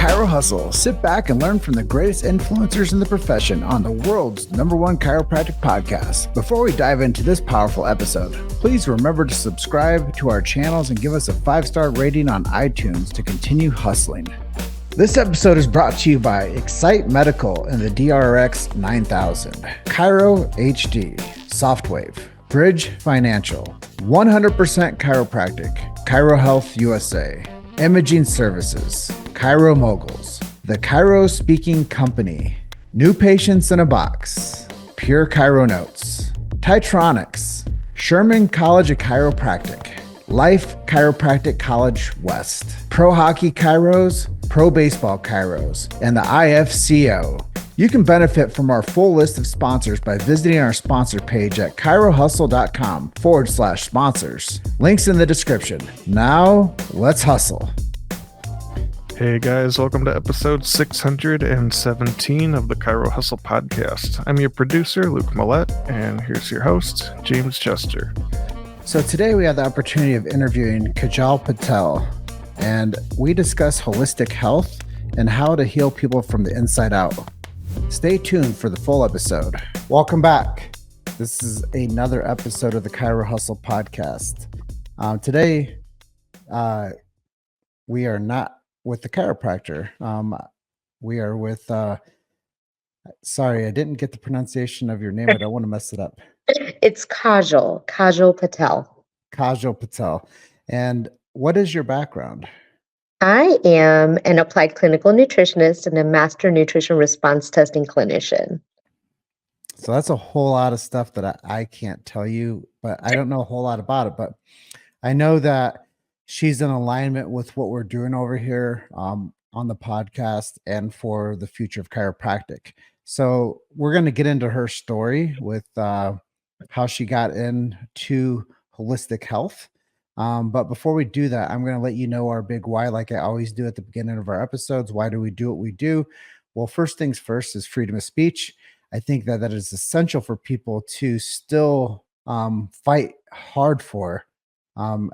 Chiro Hustle. Sit back and learn from the greatest influencers in the profession on the world's #1 chiropractic podcast. Before we dive into this powerful episode, please remember to subscribe to our channels and give us a 5-star rating on iTunes to continue hustling. This episode is brought to you by Excite Medical and the DRX 9000, Chiro HD, Softwave, Bridge Financial, 100% Chiropractic, Chiro Health USA, Imaging Services, Chiro Moguls, The Chiro Speaking Company, New Patients in a Box, Pure Chiro Notes, Titronics, Sherman College of Chiropractic, Life Chiropractic College West, Pro Hockey Chiros, Pro Baseball Chiros, and the IFCO. You can benefit from our full list of sponsors by visiting our sponsor page at chirohustle.com/sponsors. Links in the description. Now, let's hustle. Hey guys, welcome to episode 617 of the Chiro Hustle podcast. I'm your producer, Luke Millette, and here's your host, James Chester. So today we have the opportunity of interviewing Kajal Patel, and we discuss holistic health and how to heal people from the inside out. Stay tuned for the full episode. Welcome back. This is another episode of the Chiro Hustle podcast. Today, we are not with the chiropractor. We are with, sorry, I didn't get the pronunciation of your name. I don't want to mess it up. It's Kajal Patel. Kajal Patel. And what is your background? I am an applied clinical nutritionist and a master nutrition response testing clinician. So that's a whole lot of stuff that I can't tell you, but I don't know a whole lot about it. But I know that she's in alignment with what we're doing over here on the podcast and for the future of chiropractic. So we're going to get into her story with how she got into holistic health. But before we do that, I'm going to let you know our big why, like I always do at the beginning of our episodes. Why do we do what we do? Well, first things first is freedom of speech. I think that is essential for people to still fight hard for.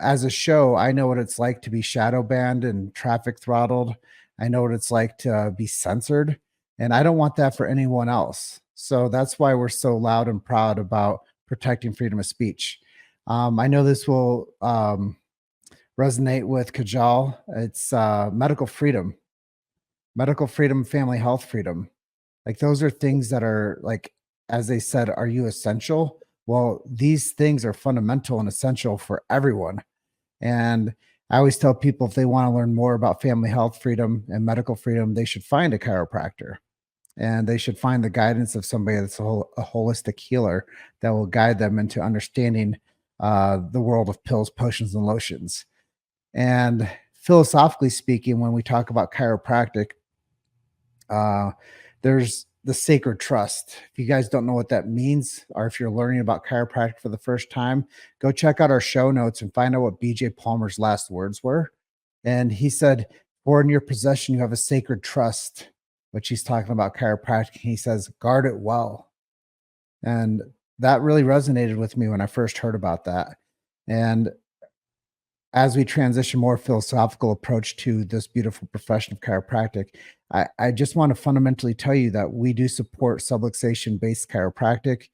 As a show, I know what it's like to be shadow banned and traffic throttled. I know what it's like to be censored, and I don't want that for anyone else. So that's why we're so loud and proud about protecting freedom of speech. I know this will resonate with Kajal. It's medical freedom, family health freedom. Like those are things that are like, as they said, are you essential? Well, these things are fundamental and essential for everyone. And I always tell people if they want to learn more about family health freedom and medical freedom, they should find a chiropractor. And they should find the guidance of somebody that's a holistic healer that will guide them into understanding the world of pills, potions, and lotions. And philosophically speaking, when we talk about chiropractic, there's the sacred trust. If you guys don't know what that means, or if you're learning about chiropractic for the first time, go check out our show notes and find out what BJ Palmer's last words were. And he said, "For in your possession, you have a sacred trust," which he's talking about chiropractic. He says, "Guard it well." And that really resonated with me when I first heard about that. And as we transition more philosophical approach to this beautiful profession of chiropractic, I just want to fundamentally tell you that we do support subluxation-based chiropractic.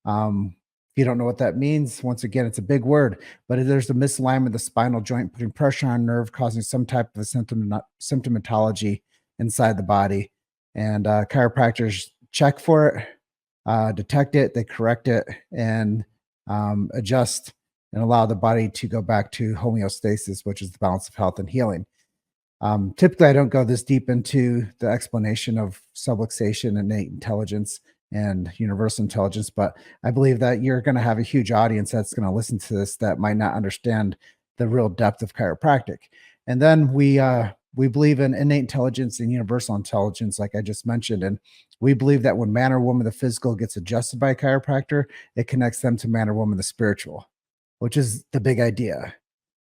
If you don't know what that means, once again, it's a big word, but there's a misalignment of the spinal joint, putting pressure on nerve, causing some type of symptomatology inside the body. And chiropractors check for it, detect it, they correct it, and adjust and allow the body to go back to homeostasis, which is the balance of health and healing. Typically, I don't go this deep into the explanation of subluxation, innate intelligence, and universal intelligence, but I believe that you're going to have a huge audience that's going to listen to this that might not understand the real depth of chiropractic. And then we believe in innate intelligence and universal intelligence, like I just mentioned. And we believe that when man or woman, the physical, gets adjusted by a chiropractor, it connects them to man or woman, the spiritual, which is the big idea.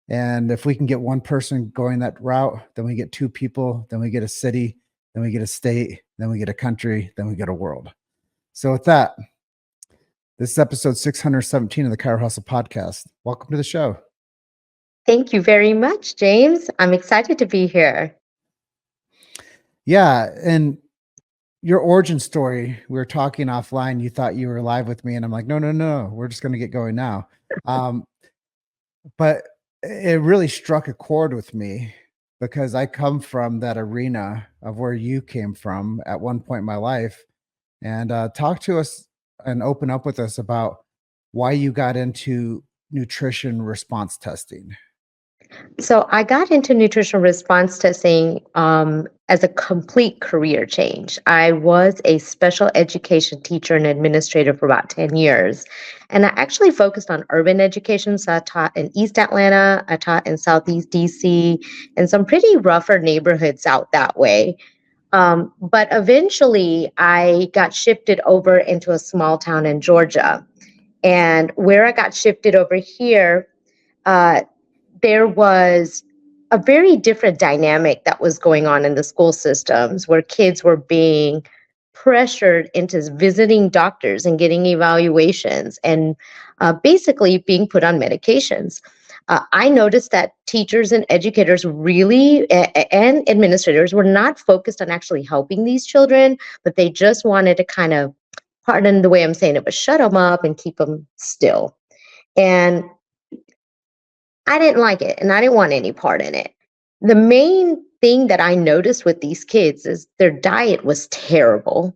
And if we can get one person going that route, then we get two people, then we get a city, then we get a state, then we get a country, then we get a world. So with that, this is episode 617 of the Chiro Hustle podcast. Welcome to the show. Thank you very much, James. I'm excited to be here. Yeah. And your origin story, we were talking offline. You thought you were live with me, and I'm like, no, no, no, we're just going to get going now. Um, but it really struck a chord with me because I come from that arena of where you came from at one point in my life. And talk to us and open up with us about why you got into nutrition response testing. So I got into nutritional response testing as a complete career change. I was a special education teacher and administrator for about 10 years. And I actually focused on urban education. So I taught in East Atlanta, I taught in Southeast DC, and some pretty rougher neighborhoods out that way. But eventually I got shifted over into a small town in Georgia. And where I got shifted over here, uh, there was a very different dynamic that was going on in the school systems where kids were being pressured into visiting doctors and getting evaluations and basically being put on medications. I noticed that teachers and educators really and administrators were not focused on actually helping these children, but they just wanted to kind of, pardon the way I'm saying it, but shut them up and keep them still. And I didn't like it and I didn't want any part in it. The main thing that I noticed with these kids is their diet was terrible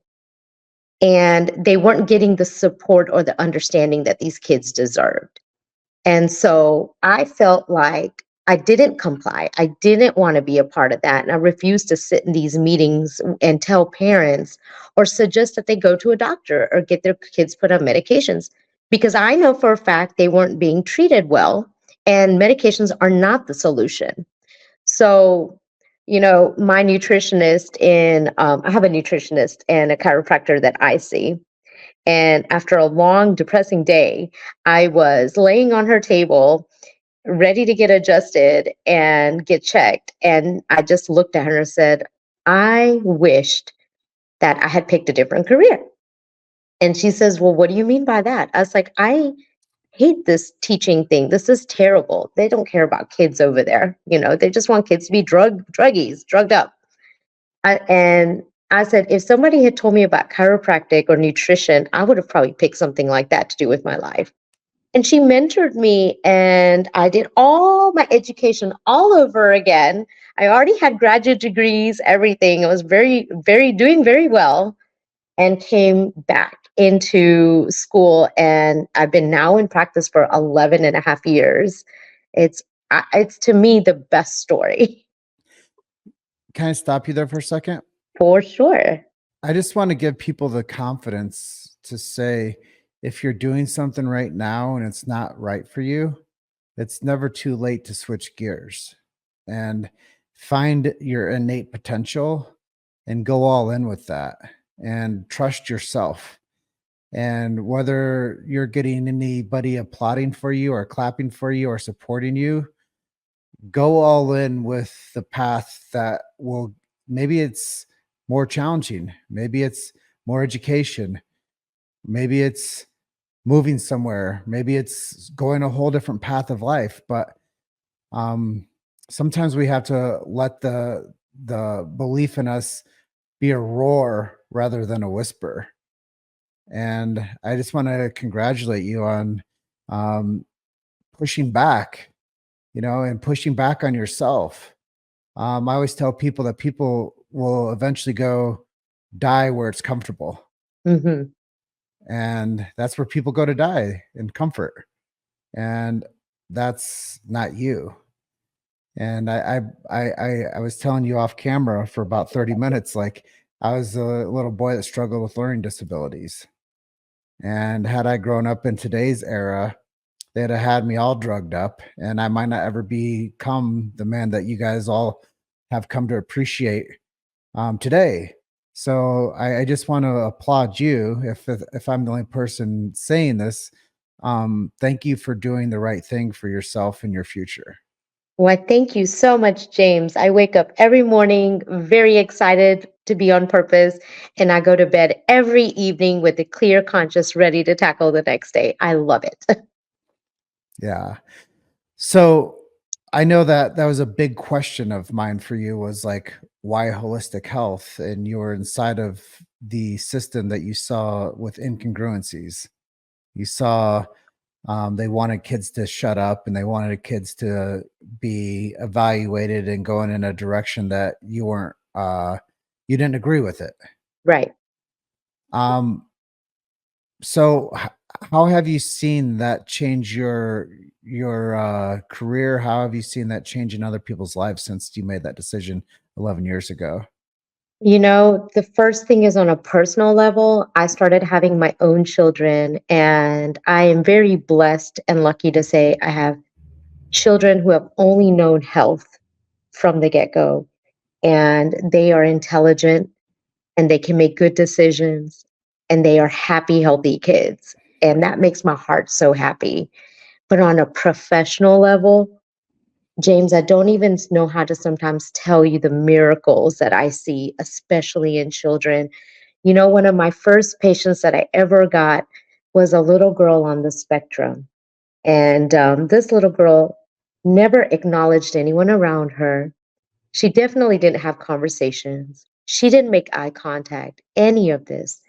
and they weren't getting the support or the understanding that these kids deserved. And so I felt like I didn't comply. I didn't want to be a part of that. And I refused to sit in these meetings and tell parents or suggest that they go to a doctor or get their kids put on medications because I know for a fact they weren't being treated well and medications are not the solution. So, my nutritionist I have a nutritionist and a chiropractor that I see. And after a long, depressing day, I was laying on her table, ready to get adjusted and get checked. And I just looked at her and said, I wished that I had picked a different career. And she says, well, what do you mean by that? I was like, I hate this teaching thing. This is terrible. They don't care about kids over there. They just want kids to be druggies, drugged up. And I said, if somebody had told me about chiropractic or nutrition, I would have probably picked something like that to do with my life. And she mentored me, and I did all my education all over again. I already had graduate degrees, everything. I was doing very well, and came back into school. And I've been now in practice for 11 and a half years. It's to me the best story. Can I stop you there for a second? For sure. I just want to give people the confidence to say, if you're doing something right now and it's not right for you, it's never too late to switch gears and find your innate potential and go all in with that and trust yourself. And whether you're getting anybody applauding for you or clapping for you or supporting you, go all in with the path that will, maybe it's more challenging, maybe it's more education, maybe it's moving somewhere, maybe it's going a whole different path of life. But sometimes we have to let the belief in us be a roar rather than a whisper. And I just want to congratulate you on um, pushing back, and pushing back on yourself. I always tell people that people will eventually go die where it's comfortable. Hmm. And that's where people go to die, in comfort. And that's not you. And I was telling you off camera for about 30 minutes, like I was a little boy that struggled with learning disabilities. And had I grown up in today's era, they'd have had me all drugged up, and I might not ever become the man that you guys all have come to appreciate today. So I just want to applaud you. If I'm the only person saying this, thank you for doing the right thing for yourself and your future. Well, thank you so much, James. I wake up every morning very excited to be on purpose, and I go to bed every evening with a clear conscience ready to tackle the next day. I love it. Yeah. So I know that that was a big question of mine for you, was like, why holistic health, and you were inside of the system that you saw with incongruencies. You saw they wanted kids to shut up, and they wanted kids to be evaluated and going in a direction that you weren't, you didn't agree with it. Right. Um, so how have you seen that change your career? How have you seen that change in other people's lives since you made that decision 11 years ago? The first thing is on a personal level. I started having my own children, and I am very blessed and lucky to say I have children who have only known health from the get go, and they are intelligent and they can make good decisions and they are happy, healthy kids. And that makes my heart so happy. But on a professional level, James, I don't even know how to sometimes tell you the miracles that I see, especially in children. One of my first patients that I ever got was a little girl on the spectrum. And this little girl never acknowledged anyone around her. She definitely didn't have conversations. She didn't make eye contact, any of this.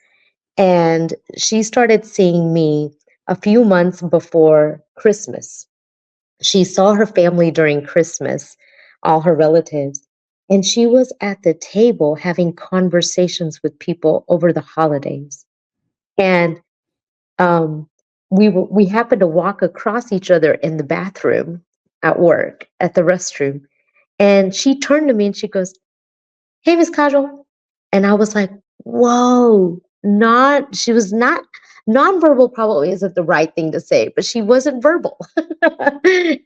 And she started seeing me a few months before Christmas. She saw her family during Christmas, all her relatives, and she was at the table having conversations with people over the holidays. And um, we happened to walk across each other in the bathroom at work, at the restroom. And she turned to me and she goes, "Hey, Miss Kajal." And I was like, whoa, she was not, nonverbal probably isn't the right thing to say, but she wasn't verbal.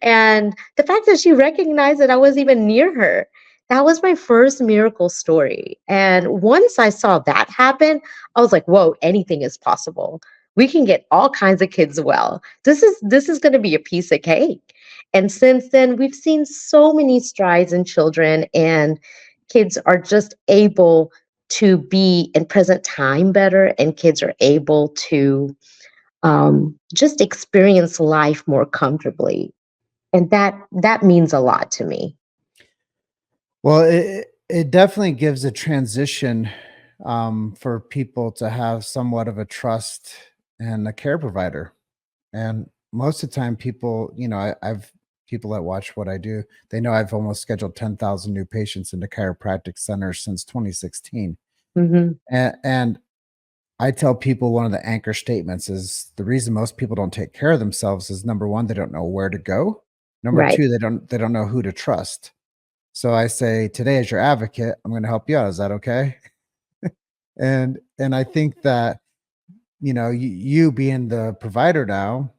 And the fact that she recognized that I was even near her, that was my first miracle story. And once I saw that happen, I was like, whoa, anything is possible. We can get all kinds of kids well. This is going to be a piece of cake. And since then, we've seen so many strides in children, and kids are just able to be in present time better, and kids are able to just experience life more comfortably, and that means a lot to me. Well, it definitely gives a transition for people to have somewhat of a trust and a care provider. And most of the time, people, I've people that watch what I do, they know I've almost scheduled 10,000 new patients into chiropractic centers since 2016. Hmm. And I tell people one of the anchor statements is the reason most people don't take care of themselves is number one, they don't know where to go. Number Right. two, they don't know who to trust. So I say, today as your advocate, I'm going to help you out. Is that okay? And I think that, you being the provider now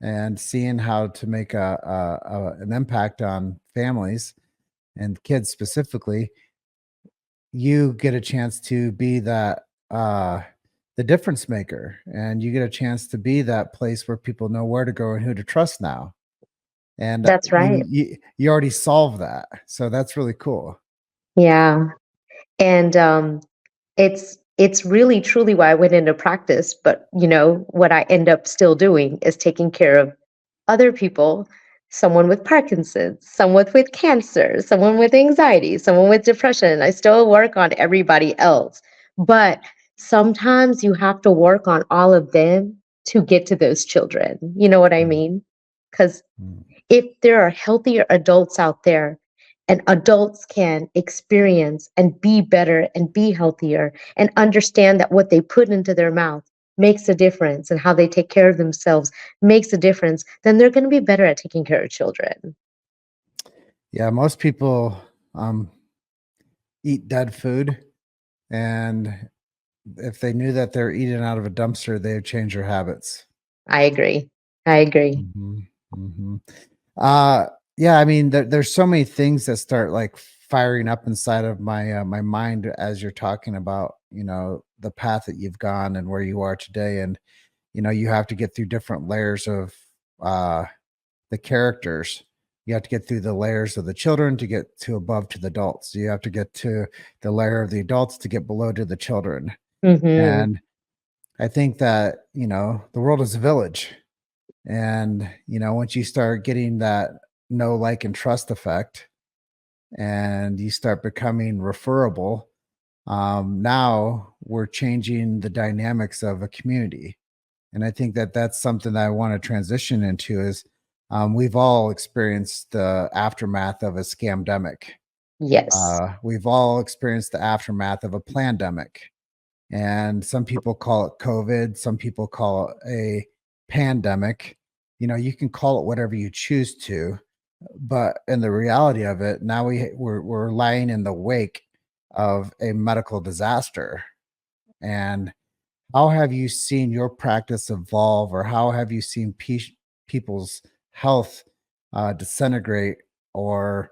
and seeing how to make an impact on families and kids specifically, you get a chance to be that the difference maker, and you get a chance to be that place where people know where to go and who to trust now. And That's right. you already solved that, so that's really cool. Yeah. And it's really truly why I went into practice. But what I end up still doing is taking care of other people, someone with Parkinson's, someone with cancer, someone with anxiety, someone with depression. I still work on everybody else. But sometimes you have to work on all of them to get to those children. You know what I Mm, mean? Because mm. if there are healthier adults out there, and adults can experience and be better and be healthier and understand that what they put into their mouth makes a difference, and how they take care of themselves makes a difference, then they're going to be better at taking care of children. Yeah, most people um, eat dead food, and if they knew that they're eating out of a dumpster, they would change their habits. I agree. I agree. Mhm, mhm. Uh, yeah, I mean, there's so many things that start like firing up inside of my mind as you're talking about, the path that you've gone and where you are today. And, you have to get through different layers of uh the characters. You have to get through the layers of the children to get to above to the adults. You have to get to the layer of the adults to get below to the children. Hmm. And I think that, the world is a village. And, once you start getting that know, like, and trust effect, and you start becoming referable, now we're changing the dynamics of a community. And I think that that's something that I want to transition into is we've all experienced the aftermath of a scamdemic. Yes. We've all experienced the aftermath of a plandemic. And some people call it COVID. Some people call it a pandemic. You can call it whatever you choose to. But in the reality of it, now we're lying in the wake of a medical disaster. And how have you seen your practice evolve, or how have you seen people's health disintegrate or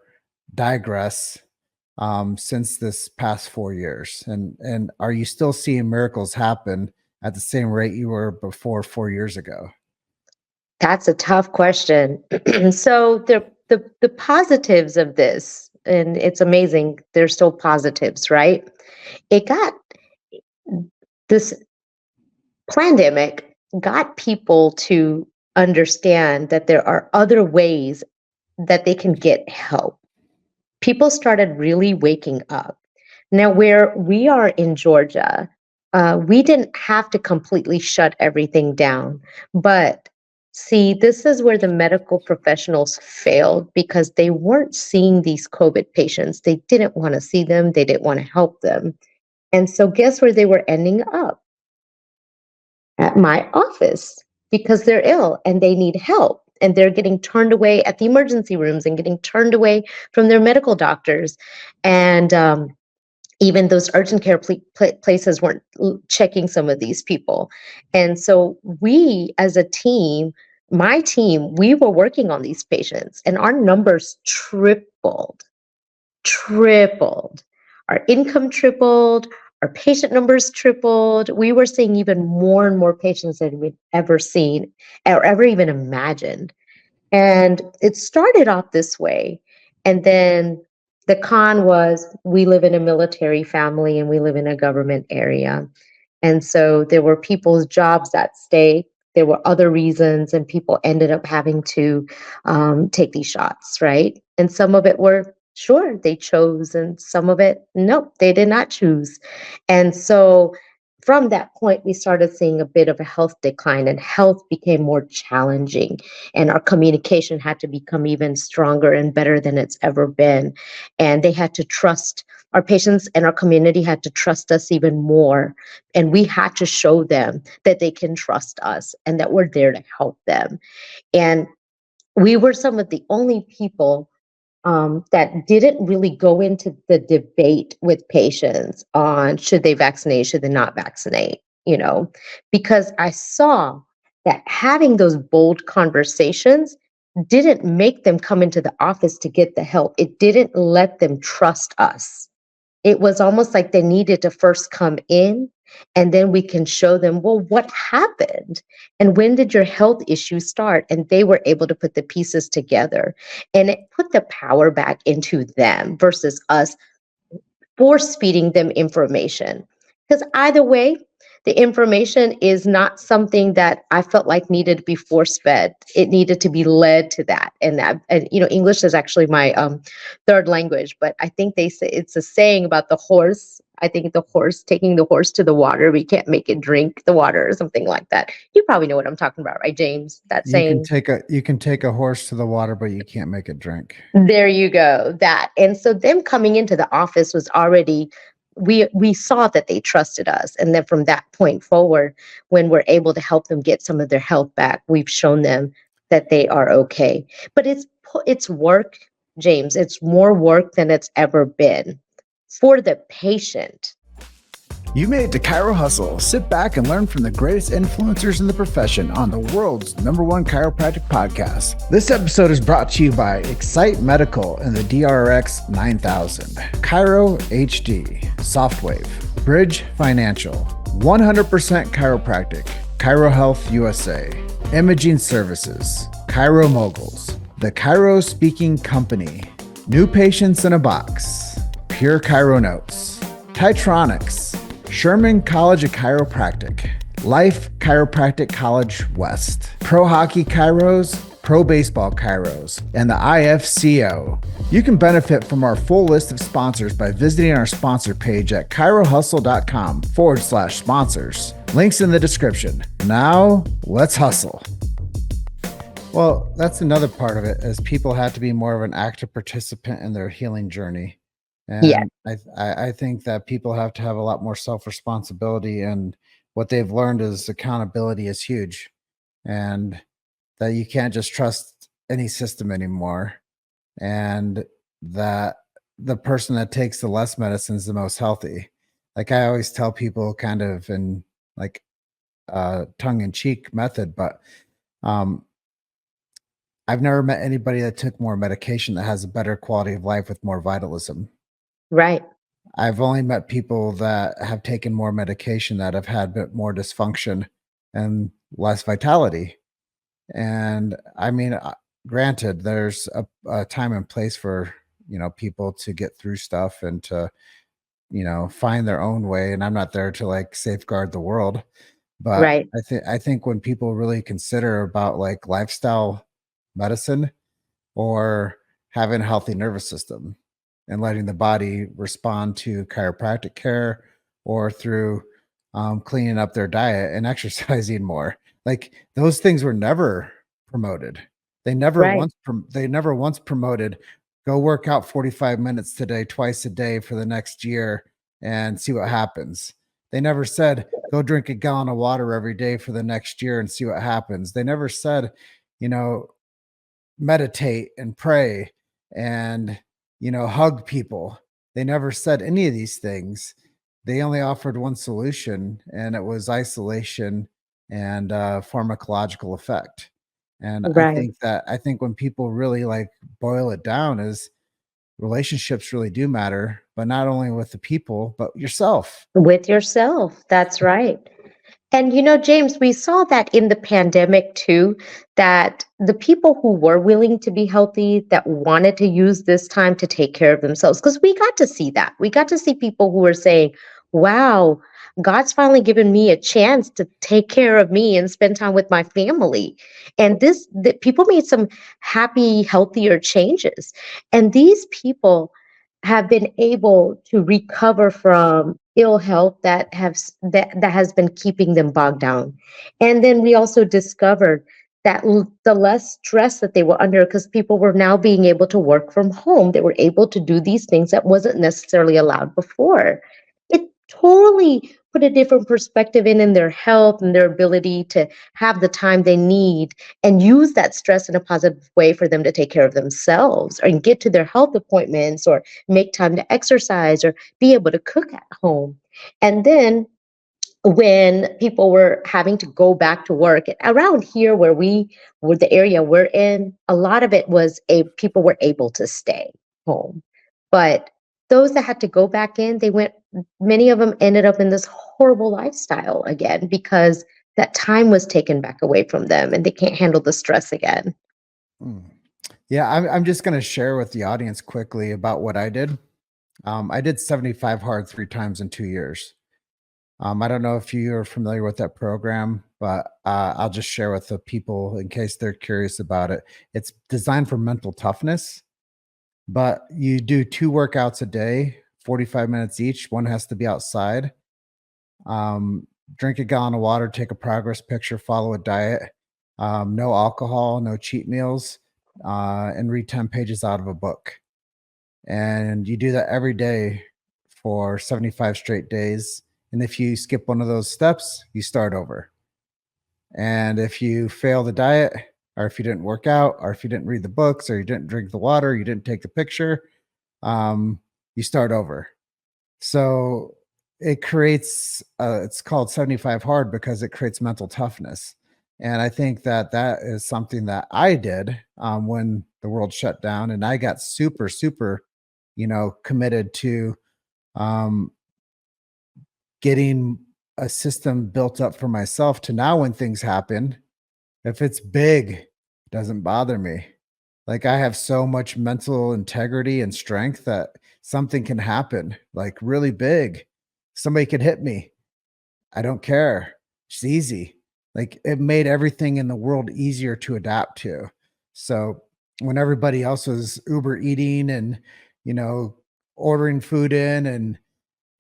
digress since this past 4 years? And are you still seeing miracles happen at the same rate you were before 4 years ago? That's a tough question. So the positives of this, and it's amazing, there's still positives, right? It got this pandemic got people to understand that there are other ways that they can get help. People started really waking up. Now, where we are in Georgia, we didn't have to completely shut everything down. But see, this is where the medical professionals failed because they weren't seeing these COVID patients. They didn't want to see them, they didn't want to help them. And so, guess where they were ending up? At my office because they're ill and they need help. And they're getting turned away at the emergency rooms and getting turned away from their medical doctors. And even those urgent care places weren't checking some of these people. And so we, as a team, my team, we were working on these patients and our numbers tripled. Our income tripled. Our patient numbers tripled. We were seeing even more and more patients than we'd ever seen or ever even imagined. And it started off this way. And then the con was we live in a military family and we live in a government area. And so there were people's jobs at stake. There were other reasons, and people ended up having to take these shots, right? And some of it were sure they chose, and some of it, nope, they did not choose. And so from that point, we started seeing a bit of a health decline, and health became more challenging, and our communication had to become even stronger and better than it's ever been. And they had to trust our patients, and our community had to trust us even more. And we had to show them that they can trust us and that we're there to help them. And we were some of the only people that didn't really go into the debate with patients on should they vaccinate, should they not vaccinate, because I saw that having those bold conversations didn't make them come into the office to get the help. It didn't let them trust us. It was almost like they needed to first come in, and then we can show them, well, what happened? And when did your health issues start? And they were able to put the pieces together. And it put the power back into them versus us force feeding them information. Because either way, the information is not something that I felt like needed to be force fed. It needed to be led to that. And English is actually my third language, but I think they say it's a saying about the horse. I think taking the horse to the water, we can't make it drink the water or something like that. You probably know what I'm talking about, right, James? That saying. You can take a horse to the water, but you can't make it drink. There you go. That. And so them coming into the office was already, we saw that they trusted us. And then from that point forward, when we're able to help them get some of their health back, we've shown them that they are okay. But it's work, James. It's more work than it's ever been for the patient. You made it to Chiro Hustle. Sit back and learn from the greatest influencers in the profession on the world's #1 chiropractic podcast. This episode is brought to you by Excite Medical and the DRX 9000, Chiro HD, Softwave, Bridge Financial, 100% Chiropractic, Chiro Health USA, Imaging Services, Chiro Moguls, The Chiro Speaking Company, New Patients in a Box, Pure Chiro Notes, Titronics, Sherman College of Chiropractic, Life Chiropractic College West, Pro Hockey Chiros, Pro Baseball Chiros, and the IFCO. You can benefit from our full list of sponsors by visiting our sponsor page at chirohustle.com/sponsors. Links in the description. Now, let's hustle. Well, that's another part of it, is people have to be more of an active participant in their healing journey. And Yeah. I think that people have to have a lot more self-responsibility, and what they've learned is accountability is huge, and that you can't just trust any system anymore, and that the person that takes the less medicine is the most healthy. Like I always tell people, kind of in like tongue-in-cheek method, but um I've never met anybody that took more medication that has a better quality of life with more vitalism. Right. I've only met people that have taken more medication that have had a bit more dysfunction and less vitality. And I mean, granted, there's a time and place for, people to get through stuff and to, find their own way. And I'm not there to like safeguard the world. But Right. I think when people really consider about like lifestyle medicine, or having a healthy nervous system and letting the body respond to chiropractic care, or through cleaning up their diet and exercising more. Like those things were never promoted. Right. They never once promoted, go work out 45 minutes today, twice a day for the next year and see what happens. They never said, go drink a gallon of water every day for the next year and see what happens. They never said, you know, meditate and pray and hug people. They never said any of these things. They only offered one solution, and it was isolation and pharmacological effect. And Right. I think when people really like boil it down, is relationships really do matter, but not only with the people but yourself. With yourself. That's right. And James, we saw that in the pandemic too, that the people who were willing to be healthy, that wanted to use this time to take care of themselves, because we got to see that. We got to see people who were saying, wow, God's finally given me a chance to take care of me and spend time with my family. And the people made some happy, healthier changes. And these people have been able to recover from ill health that has been keeping them bogged down. And then we also discovered that the less stress that they were under, because people were now being able to work from home, they were able to do these things that wasn't necessarily allowed before. It totally put a different perspective in their health and their ability to have the time they need and use that stress in a positive way for them to take care of themselves or and get to their health appointments or make time to exercise or be able to cook at home. And then when people were having to go back to work around here where the area we're in, a lot of it was people were able to stay home. But those that had to go back in, many of them ended up in this horrible lifestyle again because that time was taken back away from them and they can't handle the stress again. Mm. Yeah, I'm just going to share with the audience quickly about what I did. I did 75 hard 3 times in 2 years. I don't know if you are familiar with that program, but I'll just share with the people in case they're curious about it. It's designed for mental toughness, but you do 2 workouts a day, 45 minutes each. One has to be outside. Drink a gallon of water, take a progress picture, follow a diet, no alcohol, no cheat meals, and read 10 pages out of a book. And you do that every day for 75 straight days. And if you skip one of those steps, you start over. And if you fail the diet, or if you didn't work out, or if you didn't read the books, or you didn't drink the water, you didn't take the picture, you start over. So it creates, it's called 75 hard because it creates mental toughness. And I think that that is something that I did when the world shut down, and I got super, super, committed to um, getting a system built up for myself, to now when things happen, if it's big, it doesn't bother me. Like I have so much mental integrity and strength that something can happen like really big. Somebody could hit me. I don't care. It's easy. Like it made everything in the world easier to adapt to. So when everybody else was Uber eating and, you know, ordering food in and,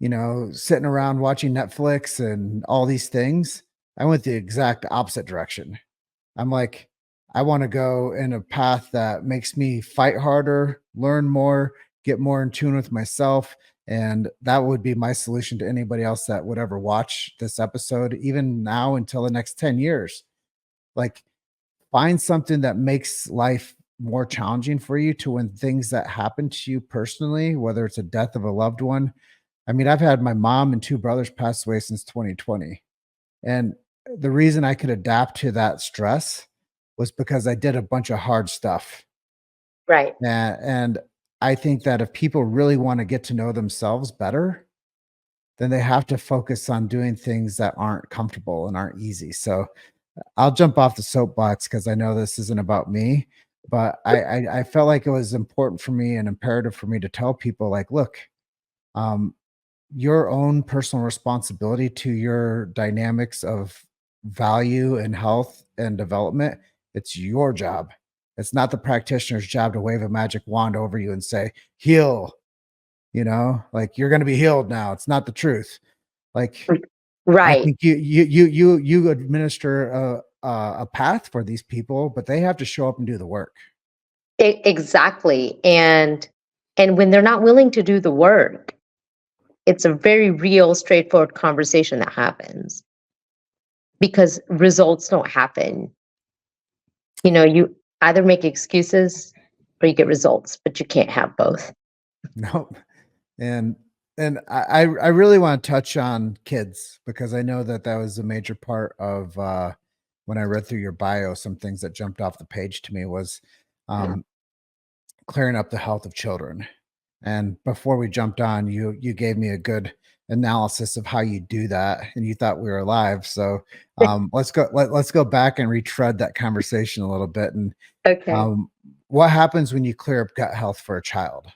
you know, sitting around watching Netflix and all these things, I went the exact opposite direction. I'm like, I want to go in a path that makes me fight harder, learn more, get more in tune with myself. And that would be my solution to anybody else that would ever watch this episode, even now until the next 10 years. Like, find something that makes life more challenging for you to when things that happen to you personally, whether it's a death of a loved one. I mean, I've had my mom and two brothers pass away since 2020. And the reason I could adapt to that stress was because I did a bunch of hard stuff. Right. And I think that if people really want to get to know themselves better, then they have to focus on doing things that aren't comfortable and aren't easy. So I'll jump off the soapbox because I know this isn't about me, but I felt like it was important for me and imperative for me to tell people, like, look, um, your own personal responsibility to your dynamics of value and health and development, it's your job. It's not the practitioner's job to wave a magic wand over you and say, heal, you know, like you're going to be healed now. It's not the truth. Like, I Right. think you administer a path for these people, but they have to show up and do the work. Exactly. And when they're not willing to do the work, it's a very real, straightforward conversation that happens because results don't happen. You know, you either make excuses or you get results, but you can't have both. Nope. And I really want to touch on kids because I know that that was a major part of when I read through your bio. Some things that jumped off the page to me was um, clearing up the health of children. And before we jumped on, you gave me a good analysis of how you do that, and you thought we were live. So let's go back and retread that conversation a little bit. And Okay. what happens when you clear up gut health for a child?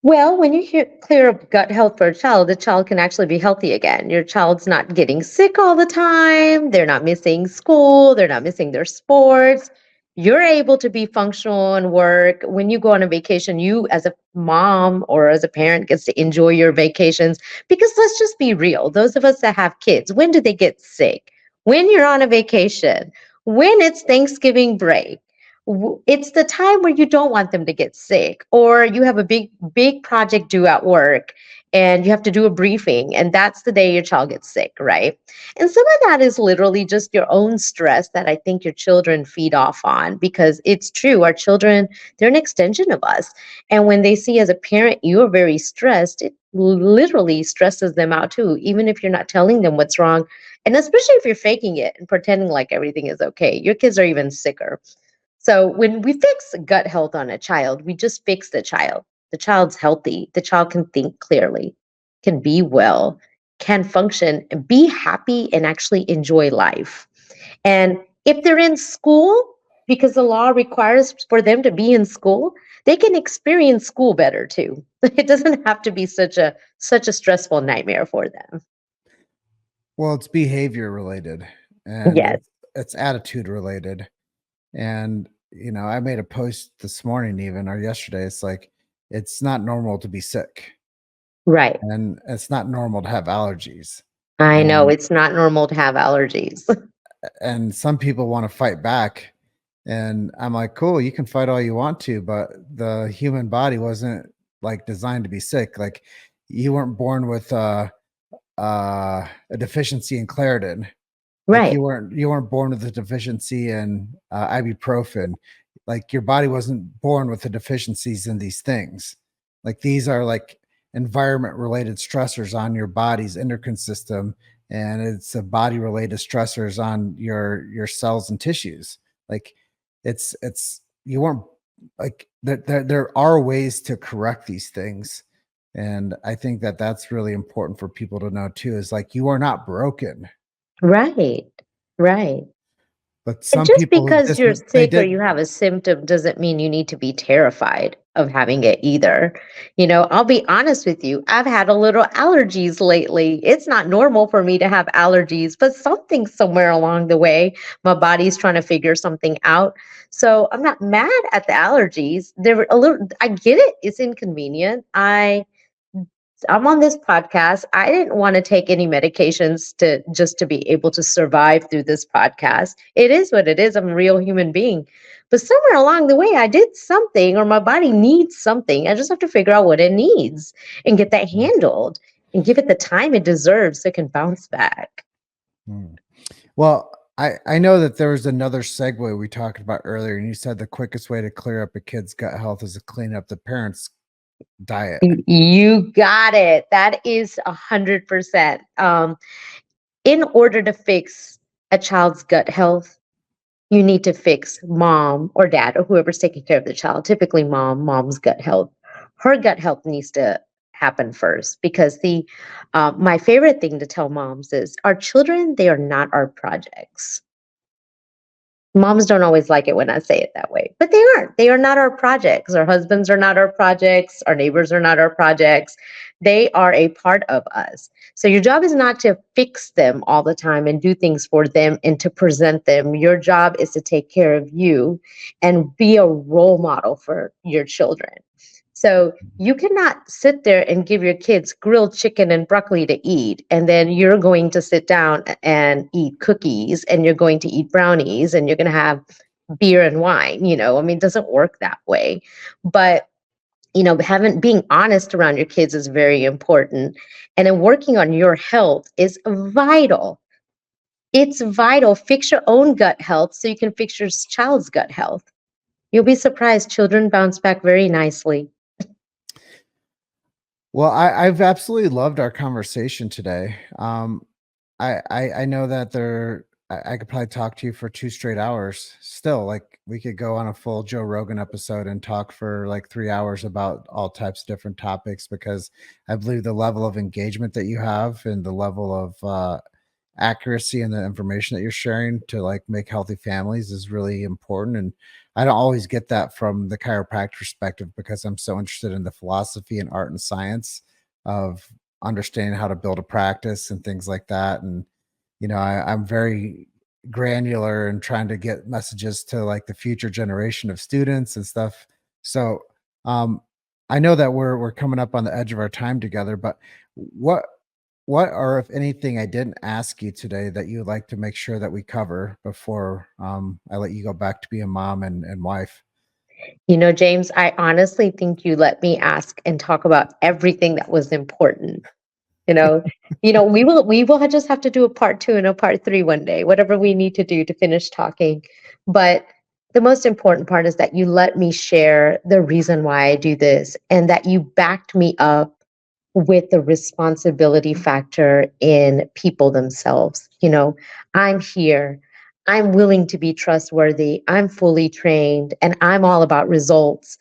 Well, when you clear up gut health for a child, the child can actually be healthy again. Your child's not getting sick all the time. They're not missing school. They're not missing their sports. You're able to be functional and work. When you go on a vacation, you as a mom or as a parent gets to enjoy your vacations because let's just be real. Those of us that have kids, when do they get sick? When you're on a vacation, when it's Thanksgiving break, it's the time where you don't want them to get sick or you have a big project due at work and you have to do a briefing and that's the day your child gets sick, right? And some of that is literally just your own stress that I think your children feed off on because it's true, our children, they're an extension of us, and when they see as a parent you're very stressed, it literally stresses them out too, even if you're not telling them what's wrong, and especially if you're faking it and pretending like everything is okay, your kids are even sicker. So when we fix gut health on a child, we just fix the child. The child's healthy. The child can think clearly, can be well, can function, and be happy, and actually enjoy life. And if they're in school, because the law requires for them to be in school, they can experience school better too. It doesn't have to be such a stressful nightmare for them. Well, it's behavior related and Yes, it's attitude related. And, you know, I made a post this morning, even or yesterday. It's like, it's not normal to be sick right. and it's not normal to have allergies. I know And, it's not normal to have allergies. and some people want to fight back. And I'm like, cool, you can fight all you want to, but the human body wasn't like designed to be sick. Like, you weren't born with a deficiency in Claritin. Like, Right. you weren't born with a deficiency in ibuprofen. Like, your body wasn't born with the deficiencies in these things. Like, these are like environment related stressors on your body's endocrine system, and it's a body related stressors on your cells and tissues. Like, it's you weren't like there are ways to correct these things. And I think that that's really important for people to know too, is like, you are not broken. Right. Right. But And some just people because just you're they sick or did. you have a symptom doesn't mean you need to be terrified of having it either. I'll be honest with you. I've had a little allergies lately. It's not normal for me to have allergies, but something somewhere along the way, my body's trying to figure something out. So I'm not mad at the allergies. They're a little, I get it. It's inconvenient. I'm on this podcast. I didn't want to take any medications to be able to survive through this podcast. It is what it is. I'm a real human being. But somewhere along the way, I did something, or my body needs something. I just have to figure out what it needs and get that handled and give it the time it deserves so it can bounce back. Hmm. Well, I know that there was another segue we talked about earlier, and you said the quickest way to clear up a kid's gut health is to clean up the parents' diet. You got it. That is 100%. In order to fix a child's gut health, you need to fix mom or dad or whoever's taking care of the child, typically mom's gut health. Her gut health needs to happen first, because my favorite thing to tell moms is our children, they are not our projects. Moms don't always like it when I say it that way, but they aren't. They are not our projects. Our husbands are not our projects. Our neighbors are not our projects. They are a part of us. So your job is not to fix them all the time and do things for them and to present them. Your job is to take care of you and be a role model for your children. So you cannot sit there and give your kids grilled chicken and broccoli to eat, and then you're going to sit down and eat cookies, and you're going to eat brownies, and you're going to have beer and wine. It doesn't work that way. But being honest around your kids is very important, and then working on your health is vital. It's vital. Fix your own gut health so you can fix your child's gut health. You'll be surprised. Children bounce back very nicely. Well, I've absolutely loved our conversation today. I know that I could probably talk to you for 2 straight hours still. Like, we could go on a full Joe Rogan episode and talk for like 3 hours about all types of different topics, because I believe the level of engagement that you have and the level of accuracy and the information that you're sharing to like make healthy families is really important. And I don't always get that from the chiropractic perspective, because I'm so interested in the philosophy and art and science of understanding how to build a practice and things like that. And I'm very granular and trying to get messages to like the future generation of students and stuff. So um I know that we're coming up on the edge of our time together, but what what, or if anything, I didn't ask you today that you would like to make sure that we cover before I let you go back to be a mom and wife? James, I honestly think you let me ask and talk about everything that was important. You know, we will just have to do a part two and a part three one day, whatever we need to do to finish talking. But the most important part is that you let me share the reason why I do this, and that you backed me up with the responsibility factor in people themselves. I'm here. I'm willing to be trustworthy. I'm fully trained, and I'm all about results.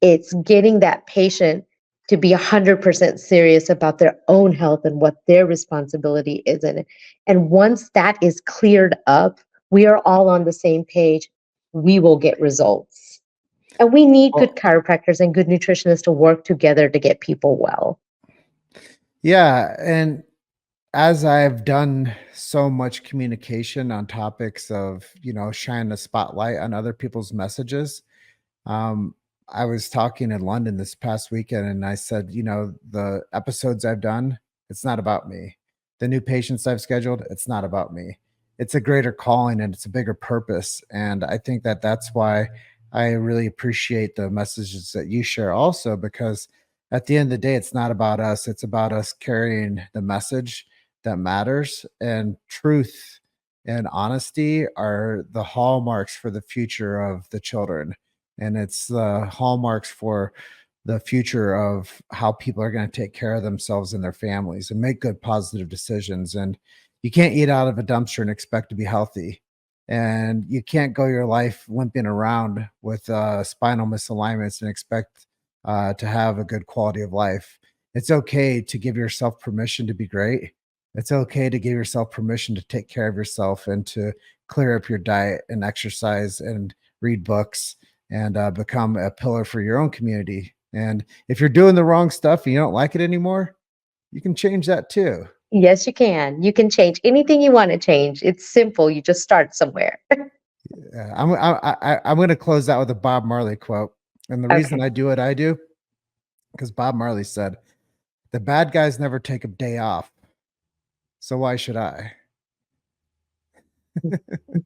It's getting that patient to be 100% serious about their own health and what their responsibility is in it. And once that is cleared up, we are all on the same page. We will get results. And we need good Well, chiropractors and good nutritionists to work together to get people well. yeah, and as I've done so much communication on topics of, shine a spotlight on other people's messages, um, I was talking in London this past weekend and I said, the episodes I've done, it's not about me. The new patients I've scheduled, it's not about me. It's a greater calling and it's a bigger purpose. And I think that that's why I really appreciate the messages that you share also, because at the end of the day, it's not about us. It's about us carrying the message that matters, and truth and honesty are the hallmarks for the future of the children, and it's the hallmarks for the future of how people are going to take care of themselves and their families and make good positive decisions. And you can't eat out of a dumpster and expect to be healthy, and you can't go your life limping around with spinal misalignments and expect to have a good quality of life. It's okay to give yourself permission to be great, It's okay to give yourself permission to take care of yourself and to clear up your diet and exercise and read books and become a pillar for your own community. And if you're doing the wrong stuff and you don't like it anymore, you can change that too. Yes, you can. You can change anything you want to change. It's simple. You just start somewhere. I'm going to close out with a Bob Marley quote. And the reason Okay. I do what I do, because Bob Marley said, the bad guys never take a day off. So why should I?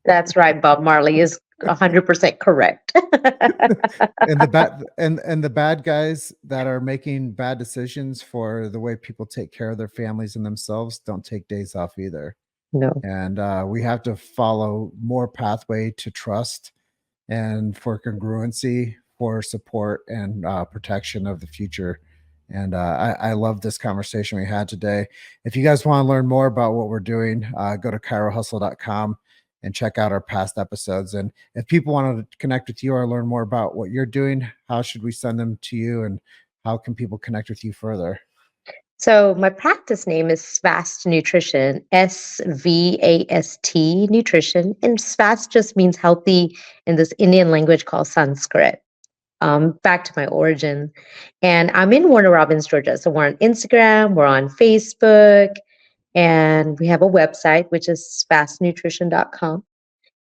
That's right. Bob Marley is 100% correct. And the bad guys that are making bad decisions for the way people take care of their families and themselves don't take days off either. No. And we have to follow more pathway to trust and for congruency, for support and protection of the future. And I love this conversation we had today. If you guys want to learn more about what we're doing, go to chirohustle.com and check out our past episodes. And if people want to connect with you or learn more about what you're doing, how should we send them to you and how can people connect with you further? So my practice name is Svast Nutrition, SVAST Nutrition. And Svast just means healthy in this Indian language called Sanskrit. Back to my origin. And I'm in Warner Robins, Georgia. So we're on Instagram, we're on Facebook, and we have a website, which is fastnutrition.com.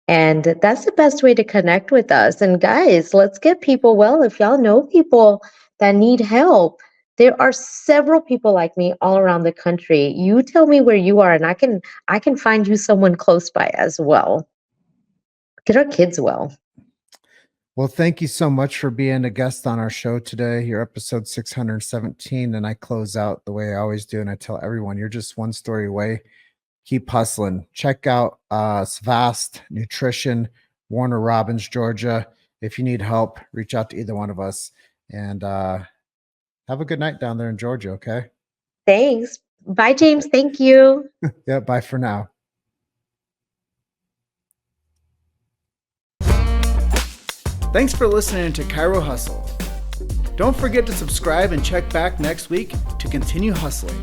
And that's the best way to connect with us. And guys, let's get people well. If y'all know people that need help, there are several people like me all around the country. You tell me where you are, and I can find you someone close by as well. Get our kids well. Well, thank you so much for being a guest on our show today. You're episode 617, and I close out the way I always do, and I tell everyone, you're just one story away. Keep hustling. Check out Svast Nutrition, Warner Robins, Georgia. If you need help, reach out to either one of us. And have a good night down there in Georgia, okay? Thanks. Bye, James. Thank you. Yeah, bye for now. Thanks for listening to Chiro Hustle. Don't forget to subscribe and check back next week to continue hustling.